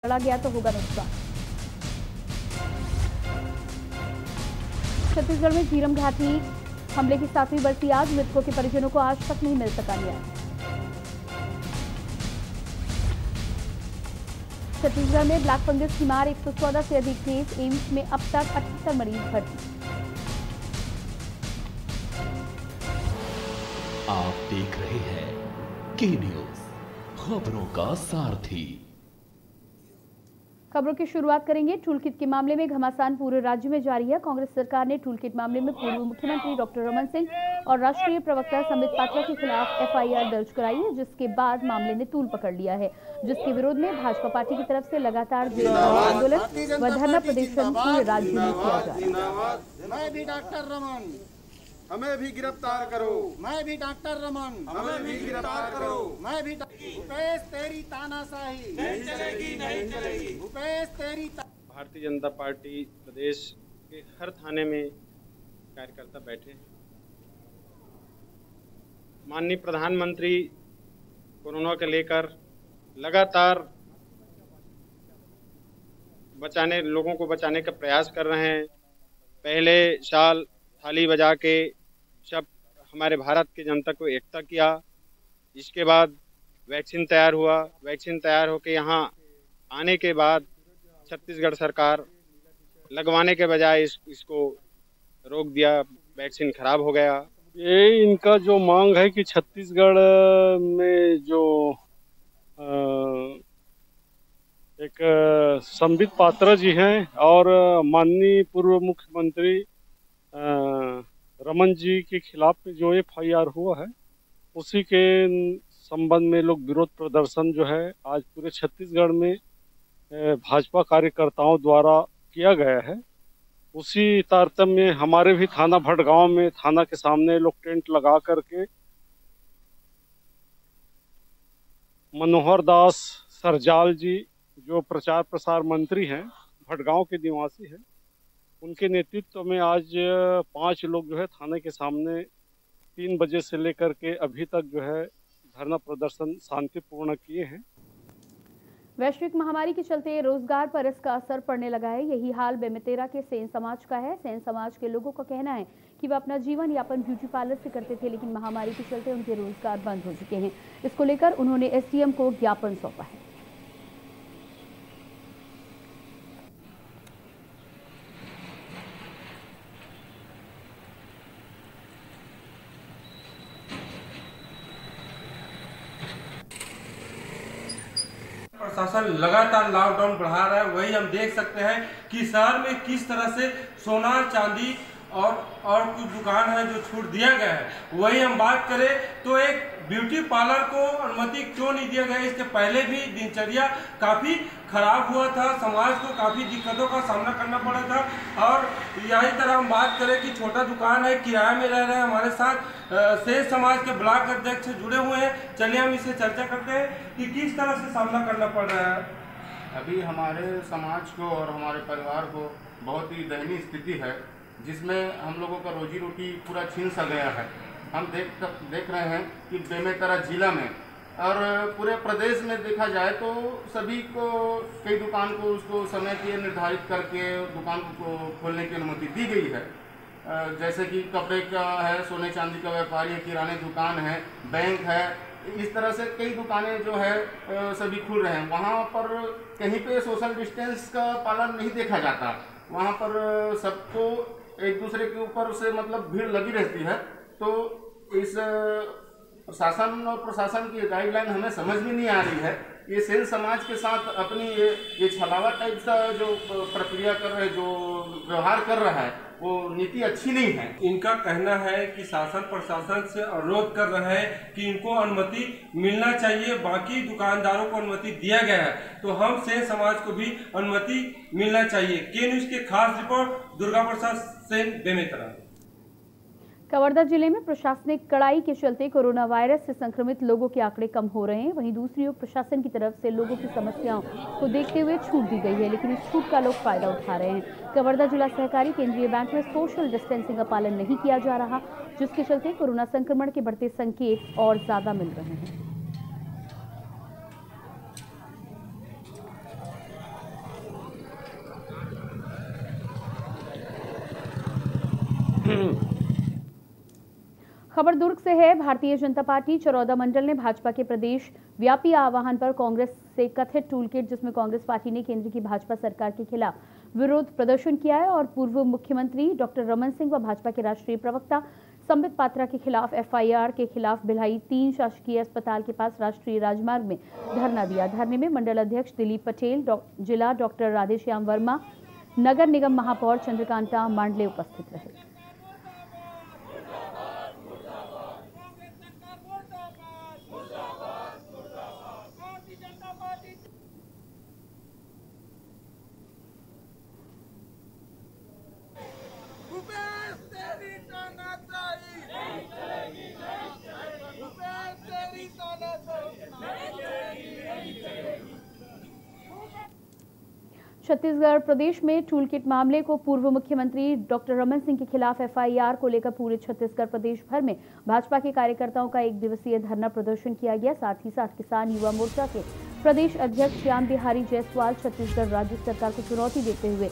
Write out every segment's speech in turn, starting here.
पकड़ा गया तो होगा नुकसान। छत्तीसगढ़ में झीरम घाटी हमले की 7वीं बरसी आज, मृतकों के परिजनों को आज तक नहीं मिल सका न्याय। छत्तीसगढ़ में ब्लैक फंगस की मार, 114 से अधिक केस, एम्स में अब तक 78 मरीज भर्ती। आप देख रहे हैं के न्यूज, खबरों का सारथी। खबरों की शुरुआत करेंगे टूल किट के मामले में घमासान पूरे राज्य में जारी है। कांग्रेस सरकार ने टूल किट मामले में पूर्व मुख्यमंत्री डॉक्टर रमन सिंह और राष्ट्रीय प्रवक्ता संबित पात्रा के खिलाफ एफआईआर दर्ज कराई है, जिसके बाद मामले ने तूल पकड़ लिया है, जिसके विरोध में भाजपा पार्टी की तरफ से लगातार जेल आंदोलन व धरना प्रदर्शन पूरे राज्य में किया जा रहा है। मैं भी डॉक्टर रमन, हमें भी गिरफ्तार करो। मैं भी डॉक्टर रमन, हमें भी गिरफ्तार करो। मैं भी भूपेश तेरी तानाशाही नहीं चलेगी, नहीं चलेगी। भूपेश तेरी भारतीय जनता पार्टी प्रदेश के हर थाने में कार्यकर्ता बैठे हैं। माननीय प्रधानमंत्री कोरोना को लेकर लगातार लोगों को बचाने का प्रयास कर रहे हैं। पहले साल थाली बजा के सब हमारे भारत की जनता को एकता किया। इसके बाद वैक्सीन तैयार हुआ। वैक्सीन तैयार होकर यहाँ आने के बाद छत्तीसगढ़ सरकार लगवाने के बजाय इसको रोक दिया। वैक्सीन खराब हो गया। ये इनका जो मांग है कि छत्तीसगढ़ में जो एक संबित पात्रा जी हैं और माननीय पूर्व मुख्यमंत्री रमन जी के खिलाफ जो एफआईआर हुआ है, उसी के संबंध में लोग विरोध प्रदर्शन जो है आज पूरे छत्तीसगढ़ में भाजपा कार्यकर्ताओं द्वारा किया गया है। उसी तारतम्य में हमारे भी थाना भटगांव में थाना के सामने लोग टेंट लगा करके मनोहर दास सरजाल जी जो प्रचार प्रसार मंत्री हैं, भटगांव के निवासी हैं, उनके नेतृत्व में आज 5 लोग जो है थाने के सामने 3 बजे से लेकर के अभी तक जो है धरना प्रदर्शन शांतिपूर्ण किए हैं। वैश्विक महामारी के चलते रोजगार पर इसका असर पड़ने लगा है। यही हाल बेमेतरा के सेन समाज का है। सेन समाज के लोगों का कहना है कि वे अपना जीवन यापन ब्यूटी पार्लर से करते थे, लेकिन महामारी के चलते उनके रोजगार बंद हो चुके हैं। इसको लेकर उन्होंने एसडीएम को ज्ञापन सौंपा है। प्रशासन लगातार लॉकडाउन बढ़ा रहा है। वही हम देख सकते हैं कि शहर में किस तरह से सोना चांदी और कुछ दुकान है जो छूट दिया गया है। वही हम बात करें तो एक ब्यूटी पार्लर को अनुमति क्यों नहीं दिया गया। इसके पहले भी दिनचर्या काफ़ी खराब हुआ था, समाज को काफ़ी दिक्कतों का सामना करना पड़ा था। और यही तरह हम बात करें कि छोटा दुकान है, किराए में रह रहे हैं। हमारे साथ सेन समाज के ब्लॉक अध्यक्ष जुड़े हुए हैं। चलिए हम इससे चर्चा करते हैं कि किस तरह से सामना करना पड़ रहा है। अभी हमारे समाज को और हमारे परिवार को बहुत ही दयनीय स्थिति है, जिसमें हम लोगों का रोजी रोटी पूरा छीन सा गया है। हम देख रहे हैं कि बेमेतरा जिला में और पूरे प्रदेश में देखा जाए तो सभी को कई दुकान को उसको समय के निर्धारित करके दुकान को खोलने की अनुमति दी गई है। जैसे कि कपड़े का है, सोने चांदी का व्यापारी है, किराने दुकान है, बैंक है, इस तरह से कई दुकानें जो है सभी खुल रहे हैं। वहाँ पर कहीं पे सोशल डिस्टेंस का पालन नहीं देखा जाता। वहाँ पर सबको एक दूसरे के ऊपर से मतलब भीड़ लगी रहती है। तो इस शासन और प्रशासन की गाइडलाइन हमें समझ में नहीं आ रही है। ये सेन समाज के साथ अपनी ये छलावा टाइप सा जो प्रक्रिया कर रहे हैं, जो व्यवहार कर रहा है, वो नीति अच्छी नहीं है। इनका कहना है कि शासन प्रशासन से अनुरोध कर रहे हैं कि इनको अनुमति मिलना चाहिए। बाकी दुकानदारों को अनुमति दिया गया है, तो हम सेन समाज को भी अनुमति मिलना चाहिए। के न्यूज के खास रिपोर्ट दुर्गा प्रसाद सेन, बेमेतरा। कवर्धा जिले में प्रशासनिक कड़ाई के चलते कोरोना वायरस से संक्रमित लोगों के आंकड़े कम हो रहे हैं। वहीं दूसरी ओर प्रशासन की तरफ से लोगों की समस्याओं को देखते हुए छूट दी गई है, लेकिन इस छूट का लोग फायदा उठा रहे हैं। कवर्धा जिला सहकारी केंद्रीय बैंक में सोशल डिस्टेंसिंग का पालन नहीं किया जा रहा, जिसके चलते कोरोना संक्रमण के बढ़ते संकेत और ज्यादा मिल रहे हैं। खबर दुर्ग से है। भारतीय जनता पार्टी चरौदा मंडल ने भाजपा के प्रदेश व्यापी आह्वान पर कांग्रेस से कथित टूलकिट, जिसमें कांग्रेस पार्टी ने केंद्र की भाजपा सरकार के खिलाफ विरोध प्रदर्शन किया है और पूर्व मुख्यमंत्री डॉक्टर रमन सिंह व भाजपा के राष्ट्रीय प्रवक्ता संबित पात्रा के खिलाफ एफआईआर के खिलाफ भिलाई 3 शासकीय अस्पताल के पास राष्ट्रीय राजमार्ग में धरना दिया। धरने में मंडल अध्यक्ष दिलीप पटेल, जिला डॉक्टर राधेश्याम वर्मा, नगर निगम महापौर चंद्रकांता मांडले उपस्थित रहे। छत्तीसगढ़ प्रदेश में टूलकिट मामले को पूर्व मुख्यमंत्री डॉक्टर रमन सिंह के खिलाफ एफआईआर को लेकर पूरे छत्तीसगढ़ प्रदेश भर में भाजपा के कार्यकर्ताओं का 1 दिवसीय धरना प्रदर्शन किया गया। साथ ही साथ किसान युवा मोर्चा के प्रदेश अध्यक्ष श्याम बिहारी जायसवाल छत्तीसगढ़ राज्य सरकार को चुनौती देते हुए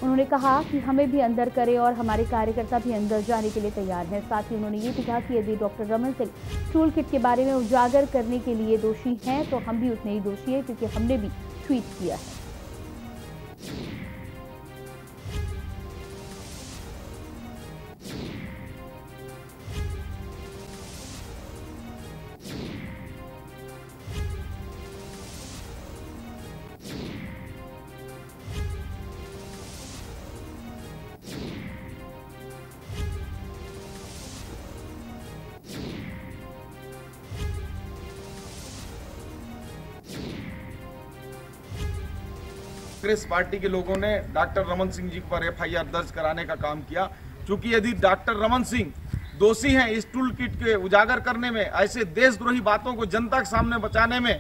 उन्होंने कहा कि हमें भी अंदर करे और हमारे कार्यकर्ता भी अंदर जाने के लिए तैयार हैं। साथ ही उन्होंने ये भी कहा कि यदि डॉक्टर रमन सिंह टूलकिट के बारे में उजागर करने के लिए दोषी हैं तो हम भी उतने ही दोषी हैं, क्योंकि हमने भी ट्वीट किया है। कांग्रेस पार्टी के लोगों ने डॉक्टर रमन सिंह जी पर एफआईआर दर्ज कराने का काम किया, क्योंकि यदि डॉक्टर रमन सिंह दोषी हैं इस टूल किट के उजागर करने में, ऐसे देशद्रोही बातों को जनता के सामने बचाने में,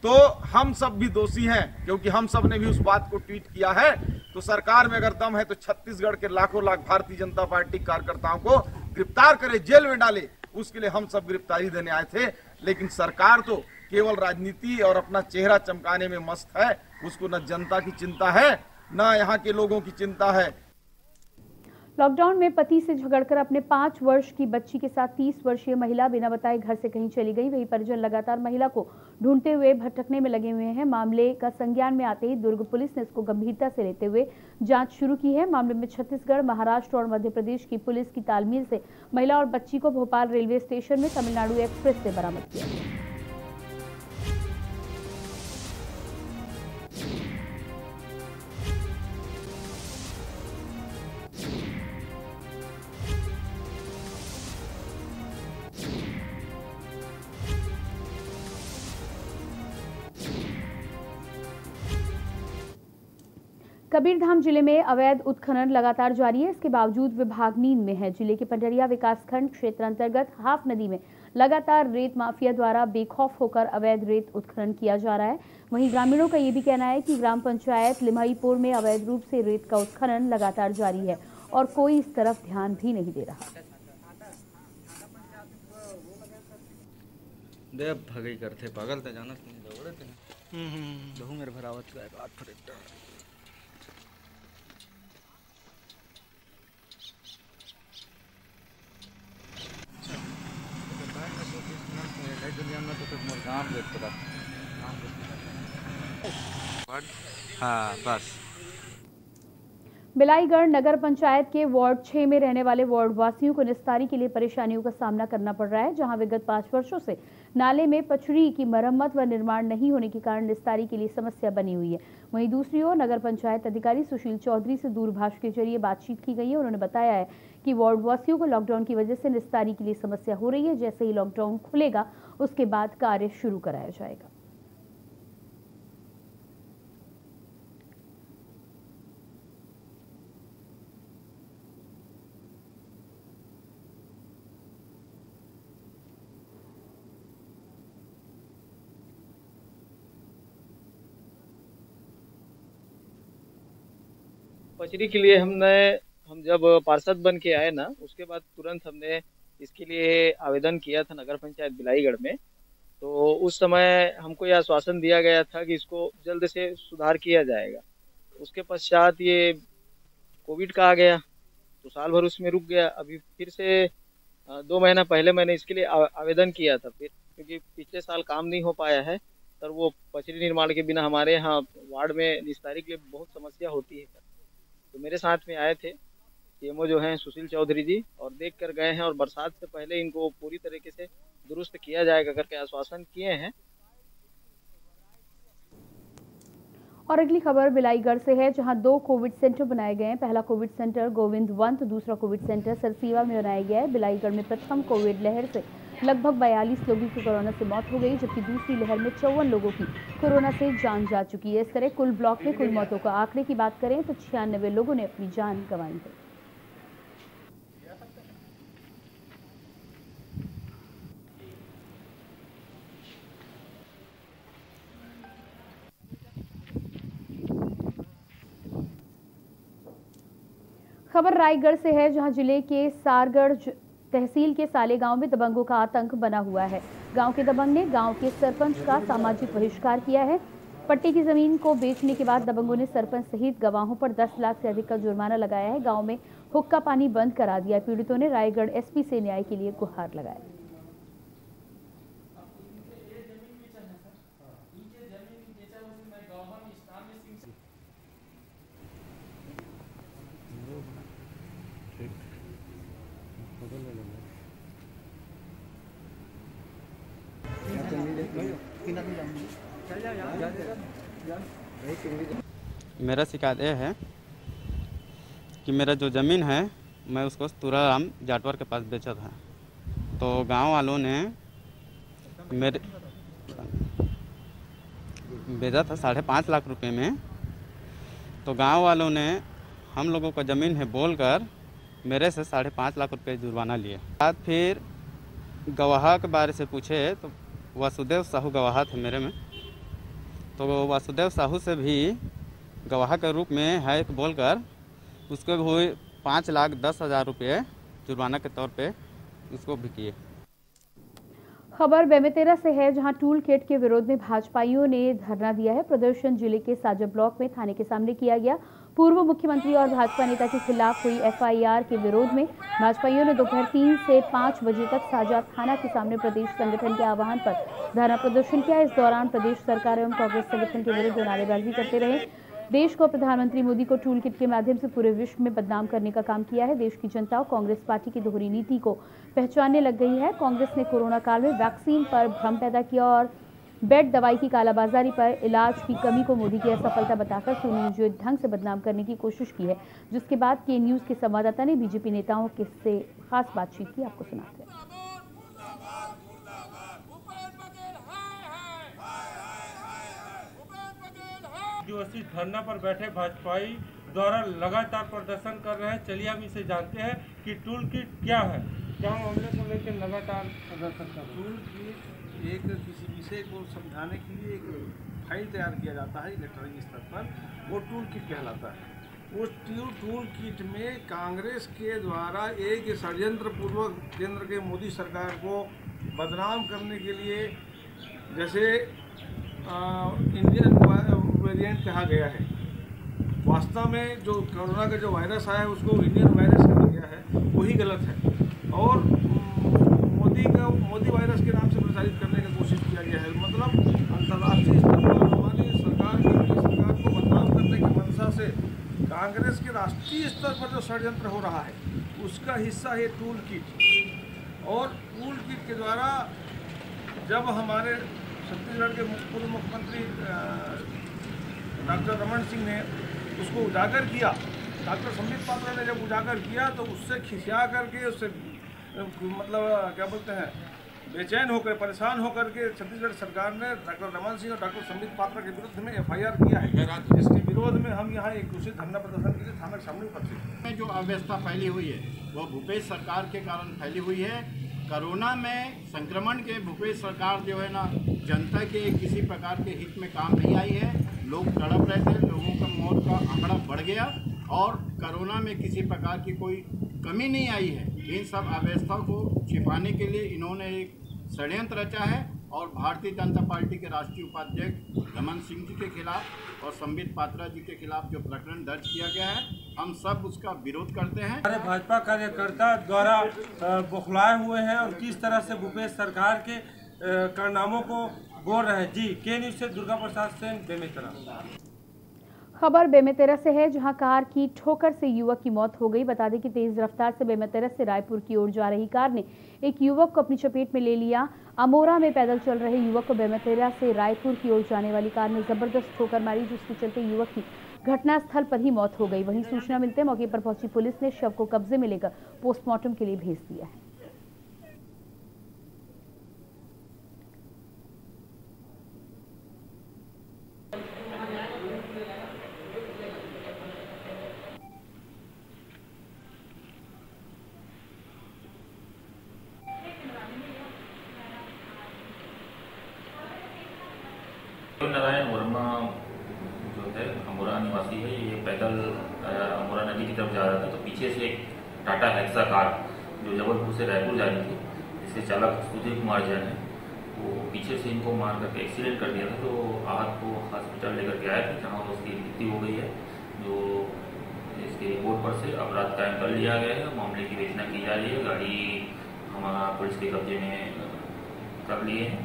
तो हम सब भी दोषी हैं, क्योंकि हम सब ने भी उस बात को ट्वीट किया है। तो सरकार में अगर दम है तो छत्तीसगढ़ के लाखों लाख भारतीय जनता पार्टी कार्यकर्ताओं को गिरफ्तार करे, जेल में डाले। उसके लिए हम सब गिरफ्तारी देने आए थे, लेकिन सरकार तो केवल राजनीति और अपना चेहरा चमकाने में मस्त है। उसको न जनता की चिंता है, न यहाँ के लोगों की चिंता है। लॉकडाउन में पति से झगड़कर अपने 5 वर्ष की बच्ची के साथ 30 वर्षीय महिला बिना बताए घर से कहीं चली गई। वही परिजन लगातार महिला को ढूंढते हुए भटकने में लगे हुए हैं। मामले का संज्ञान में आते ही दुर्ग पुलिस ने इसको गंभीरता से लेते हुए जांच शुरू की है। मामले में छत्तीसगढ़, महाराष्ट्र और मध्य प्रदेश की पुलिस की तालमेल से महिला और बच्ची को भोपाल रेलवे स्टेशन में तमिलनाडु एक्सप्रेस से बरामद किया गया। कबीरधाम जिले में अवैध उत्खनन लगातार जारी है। इसके बावजूद विभाग नींद में है। जिले के पंडरिया विकासखंड क्षेत्र अंतर्गत हाफ नदी में लगातार रेत माफिया द्वारा बेखौफ होकर अवैध रेत उत्खनन किया जा रहा है। वहीं ग्रामीणों का ये भी कहना है कि ग्राम पंचायत लिमईपुर में अवैध रूप से रेत का उत्खनन लगातार जारी है और कोई इस तरफ ध्यान भी नहीं दे रहा। भगई करते पागल तो जाना मेरे भरावत का हाँ बस। बिलाईगढ़ नगर पंचायत के वार्ड 6 में रहने वाले वार्ड वासियों को निस्तारी के लिए परेशानियों का सामना करना पड़ रहा है, जहां विगत 5 वर्षों से नाले में पचड़ी की मरम्मत व निर्माण नहीं होने के कारण निस्तारी के लिए समस्या बनी हुई है। वहीं दूसरी ओर नगर पंचायत अधिकारी सुशील चौधरी से दूरभाष के जरिए बातचीत की गई है। उन्होंने बताया है कि वार्ड वासियों को लॉकडाउन की वजह से निस्तारी के लिए समस्या हो रही है। जैसे ही लॉकडाउन खुलेगा उसके बाद कार्य शुरू कराया जाएगा। पचड़ी के लिए हम जब पार्षद बन के आए ना, उसके बाद तुरंत हमने इसके लिए आवेदन किया था नगर पंचायत बिलाईगढ़ में। तो उस समय हमको यह आश्वासन दिया गया था कि इसको जल्द से सुधार किया जाएगा। उसके पश्चात ये कोविड का आ गया, तो साल भर उसमें रुक गया। अभी फिर से 2 महीना पहले मैंने इसके लिए आवेदन किया था, फिर क्योंकि पिछले साल काम नहीं हो पाया है सर। वो पचड़ी निर्माण के बिना हमारे यहाँ वार्ड में निस्तारी के लिए बहुत समस्या होती है सर। तो मेरे साथ में आए थे सीएमओ जो हैं सुशील चौधरी जी, और देख कर गए हैं, और बरसात से पहले इनको पूरी तरीके से दुरुस्त किया जाएगा करके आश्वासन किए हैं। और अगली खबर बिलाईगढ़ से है, जहां 2 कोविड सेंटर बनाए गए हैं। पहला कोविड सेंटर गोविंदवंत, तो दूसरा कोविड सेंटर सरसीवा में बनाया गया है। बिलाईगढ़ में प्रथम कोविड लहर से लगभग 42 लोगों की कोरोना से मौत हो गई, जबकि दूसरी लहर में 54 लोगों की कोरोना से जान जा चुकी है। इस तरह कुल ब्लॉक में कुल मौतों का आंकड़े की बात करें तो 96 लोगों ने अपनी जान गंवाई है। खबर रायगढ़ से है, जहां जिले के सारगढ़ तहसील के साले गांव में दबंगों का आतंक बना हुआ है। गांव के दबंग ने गांव के सरपंच का सामाजिक बहिष्कार किया है। पट्टे की जमीन को बेचने के बाद दबंगों ने सरपंच सहित गवाहों पर 10 लाख से अधिक का जुर्माना लगाया है। गांव में हुक्का पानी बंद करा दिया। पीड़ितों ने रायगढ़ एसपी से न्याय के लिए गुहार लगाया। मेरा शिकायत यह है कि मेरा जो ज़मीन है मैं उसको तुराराम जाटवर के पास बेचा था, तो गांव वालों ने मेरे बेचा था 5.5 लाख रुपए में। तो गांव वालों ने हम लोगों का ज़मीन है बोलकर मेरे से 5.5 लाख रुपए जुर्माना लिए। बाद फिर गवाह के बारे से पूछे तो वासुदेव साहू गवाह थे मेरे में, तो वासुदेव साहू से भी गवाह के रूप में है बोलकर उसको भी 5,10,000 रुपये जुर्माना के तौर पे उसको भी किए। खबर बेमेतरा से है, जहां टूल किट के विरोध में भाजपाइयों ने धरना दिया है। प्रदर्शन जिले के साजा ब्लॉक में थाने के सामने किया गया। पूर्व मुख्यमंत्री और भाजपा नेता के खिलाफ हुई एफआईआर के विरोध में भाजपाइयों ने दोपहर 3 से 5 बजे तक साजा थाना के सामने प्रदेश संगठन के आह्वान पर धरना प्रदर्शन किया। इस दौरान प्रदेश सरकार एवं कांग्रेस संगठन के विरुद्ध नारेबाजी करते रहे। देश को प्रधानमंत्री मोदी को टूल किट के माध्यम से पूरे विश्व में बदनाम करने का काम किया है। देश की जनता और कांग्रेस पार्टी की दोहरी नीति को पहचानने लग गई है। कांग्रेस ने कोरोना काल में वैक्सीन पर भ्रम पैदा किया और बेड दवाई की कालाबाजारी पर इलाज की कमी को मोदी की असफलता बताकर सुनियोजित ढंग से बदनाम करने की कोशिश की है, जिसके बाद के न्यूज के संवाददाता ने बीजेपी नेताओं से खास बातचीत की। आपको सुनाते हैं। दिवसीय धरना पर बैठे भाजपाई द्वारा लगातार प्रदर्शन कर रहे हैं। चलिए हम इसे जानते हैं कि टूल किट क्या है, क्या मामले को लेकर लगातार प्रदर्शन कर रहे हैं। टूल किट एक किसी विषय को समझाने के लिए एक फाइल तैयार किया जाता है इलेक्ट्रॉनिक स्तर पर, वो टूल किट कहलाता है। उस टूल किट में कांग्रेस के द्वारा एक षड्यंत्र पूर्वक केंद्र के मोदी सरकार को बदनाम करने के लिए, जैसे इंडियन वेरिएंट कहा गया है, वास्तव में जो कोरोना का जो वायरस आया है उसको इंडियन वायरस कहा गया है, वही गलत है। और मोदी वायरस के नाम से प्रचारित करने का कोशिश किया गया है। मतलब अंतर्राष्ट्रीय स्तर पर हमारी सरकार को बदनाम करने की मंशा से कांग्रेस के राष्ट्रीय स्तर पर जो षड्यंत्र हो रहा है उसका हिस्सा है टूल किट। और टूल किट के द्वारा जब हमारे छत्तीसगढ़ के पूर्व मुख्यमंत्री डॉक्टर रमन सिंह ने उसको उजागर किया, डॉक्टर संबित पात्रा ने जब उजागर किया तो उससे खिसिया करके, उससे मतलब क्या बोलते हैं, बेचैन होकर, परेशान होकर के छत्तीसगढ़ सरकार ने डॉक्टर रमन सिंह और डॉक्टर संबित पात्रा के विरुद्ध में एफआईआर किया है, जिसके विरोध में हम यहाँ एक दूसरे धरना प्रदर्शन के लिए थाना के सामने उपस्थित हैं। जो अव्यवस्था फैली हुई है वो भूपेश सरकार के कारण फैली हुई है। कोरोना में संक्रमण के भूपेश सरकार जो है ना, जनता के किसी प्रकार के हित में काम नहीं आई है। लोग तड़प रहे थे, लोगों का मौत का आंकड़ा बढ़ गया और कोरोना में किसी प्रकार की कोई कमी नहीं आई है। इन सब अव्यवस्था को छिपाने के लिए इन्होंने एक षड्यंत्र रचा है और भारतीय जनता पार्टी के राष्ट्रीय उपाध्यक्ष रमन सिंह जी के खिलाफ और संबित पात्रा जी के खिलाफ जो प्रकरण दर्ज किया गया है, हम सब उसका विरोध करते हैं। हमारे भाजपा कार्यकर्ता द्वारा बौखलाए हुए हैं और किस तरह से भूपेश सरकार के कारनामों को बोल रहे हैं। जी, के न्यूज़ से दुर्गा प्रसाद सेन, बेमेतरा। खबर बेमेतरा से है, जहां कार की ठोकर से युवक की मौत हो गई। बता दें कि तेज रफ्तार से बेमेतरा से रायपुर की ओर जा रही कार ने एक युवक को अपनी चपेट में ले लिया। अमोरा में पैदल चल रहे युवक को बेमेतरा से रायपुर की ओर जाने वाली कार ने जबरदस्त ठोकर मारी, जिसके चलते युवक की घटनास्थल पर ही मौत हो गई। वहीं सूचना मिलते मौके पर पहुंची पुलिस ने शव को कब्जे में लेकर पोस्टमार्टम के लिए भेज दिया है। नारायण वर्मा जो है अमोरा निवासी है, ये पैदल अमोरा नदी की तरफ जा रहा था, तो पीछे से एक टाटा हेक्सा कार जो जबलपुर से रायपुर जा रही थी, जिसके चालक सुधीर कुमार जैन है, वो पीछे से इनको मार करके एक्सीडेंट कर दिया था। तो आहत को हॉस्पिटल लेकर के आए थे, जहाँ उसकी मृत्यु हो गई है। जो इसकी रिपोर्ट पर से अपराध कायम कर लिया गया है, मामले की विवेचना की जा रही है। गाड़ी हमारा पुलिस के कब्जे में कर लिए हैं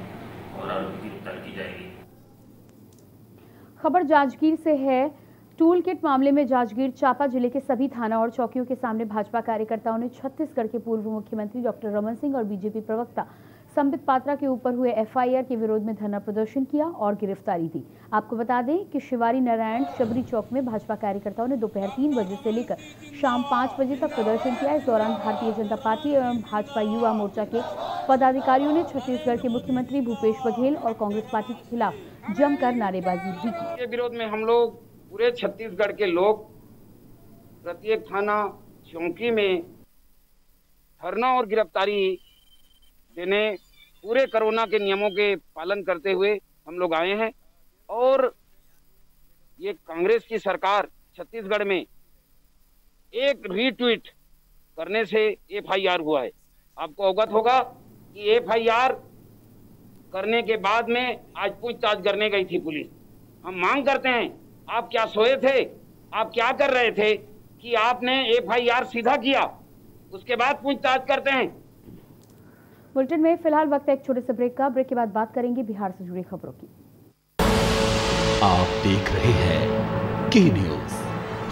और आरोपी की गिरफ्तारी की जाएगी। खबर जांजगीर से है। टूल किट मामले में जांजगीर चांपा जिले के सभी थाना और चौकियों के सामने भाजपा कार्यकर्ताओं ने छत्तीसगढ़ के पूर्व मुख्यमंत्री डॉक्टर रमन सिंह और बीजेपी प्रवक्ता संबित पात्रा के ऊपर हुए एफआईआर के विरोध में धरना प्रदर्शन किया और गिरफ्तारी दी। आपको बता दें कि शिवारी नारायण शबरी चौक में भाजपा कार्यकर्ताओं ने दोपहर 3 बजे से लेकर शाम 5 बजे तक प्रदर्शन किया। इस दौरान भारतीय जनता पार्टी एवं भाजपा युवा मोर्चा के पदाधिकारियों ने छत्तीसगढ़ के मुख्यमंत्री भूपेश बघेल और कांग्रेस पार्टी के खिलाफ जमकर नारेबाजी भी की। के विरोध में हम लोग पूरे छत्तीसगढ़ के लोग प्रत्येक थाना चौकी में धरना और गिरफ्तारी देने पूरे कोरोना के नियमों के पालन करते हुए हम लोग आए हैं। और ये कांग्रेस की सरकार छत्तीसगढ़ में एक रीट्वीट करने से एफआईआर हुआ है। आपको अवगत होगा कि एफआईआर करने के बाद में आज पूछताछ करने गई थी पुलिस। हम मांग करते हैं, आप क्या सोए थे, आप क्या कर रहे थे कि आपने एफआईआर सीधा किया, उसके बाद पूछताछ करते हैं। बुलेटिन में फिलहाल वक्त है एक छोटे से ब्रेक का। ब्रेक के बाद बात करेंगे बिहार से जुड़ी खबरों की। आप देख रहे हैं के न्यूज़,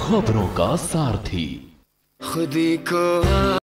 खबरों का सारथी। खुदी को